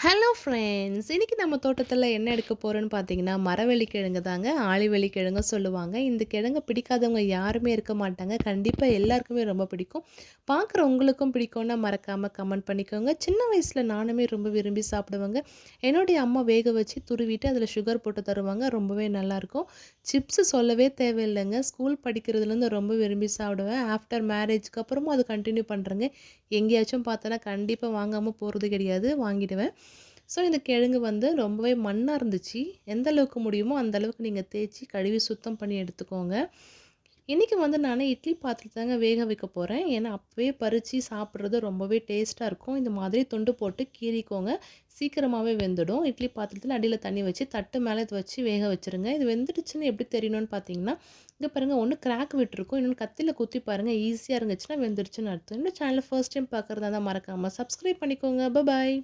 Hello friends! இன்னைக்கு நம்ம தோட்டத்தில என்ன எடுக்க போறோம்ன்னு பார்த்தீங்கன்னா, மரவள்ளி கிழங்கு தாங்க. ஆலிவள்ளி கிழங்கு சொல்லுவாங்க. இந்த கிழங்க பிடிக்காதவங்க யாருமே இருக்க மாட்டாங்க. கண்டிப்பா எல்லாருக்குமே ரொம்ப பிடிக்கும். பார்க்குற உங்களுக்கும் பிடிக்கும்னா மறக்காம கமெண்ட் பண்ணிக்கோங்க. சின்ன வயசுல நானுமே ரொம்ப விரும்பி சாப்பிடுவேங்க. என்னுடைய அம்மா வேக வச்சு துருவிட்டு அதில சுகர் போட்டு தருவாங்க. ரொம்பவே நல்லாயிருக்கும். சிப்ஸு சொல்லவே தேவையில்லைங்க. ஸ்கூல் படிக்கிறதுலேருந்து ரொம்ப விரும்பி சாப்பிடுவேன். ஆஃப்டர் மேரேஜ்க்கு அப்புறமும் அது கன்டின்யூ பண்ணுறேங்க. எங்கேயாச்சும் பார்த்தேன்னா கண்டிப்பா வாங்காம போறது கிடையாது. வாங்கிடுவேன். ஸோ இந்த கிழங்கு வந்து ரொம்பவே மண்ணா இருந்துச்சு. எந்த அளவுக்கு முடியுமோ அந்த அளவுக்கு நீங்க தேய்ச்சி, கழுவி சுத்தம் பண்ணி எடுத்துக்கோங்க. இன்னைக்கு வந்து நானு இட்லி பாத்திரத்துல தாங்க வேக வைக்க போறேன். ஏன்னா, அப்பவே பறிச்சு சாப்பிடுறது ரொம்பவே டேஸ்ட்டா இருக்கும். இந்த மாதிரி துண்டு போட்டு கீறிக்கோங்க. சீக்கிரமாவே வெந்துடும். இட்லி பாத்திரத்துல அடியில தண்ணி வச்சு, தட்டு மேல இத வச்சு வேக வச்சுருங்க. இது வெந்துடுச்சுன்னு எப்படி தெரியணும்னு பார்த்தீங்கன்னா, இங்க பாருங்க ஒண்ணு கிராக் விட்டுருக்கும். இன்னொன்னு கத்தியில குத்தி பாருங்க. ஈஸியா இருந்துச்சுன்னா வெந்துருச்சுன்னு அர்த்தம். இந்த சேனல ஃபர்ஸ்ட் டைம் பார்க்குறதா இருந்தா மறக்காம சப்ஸ்கிரைப் பண்ணிக்கோங்க. பாய்.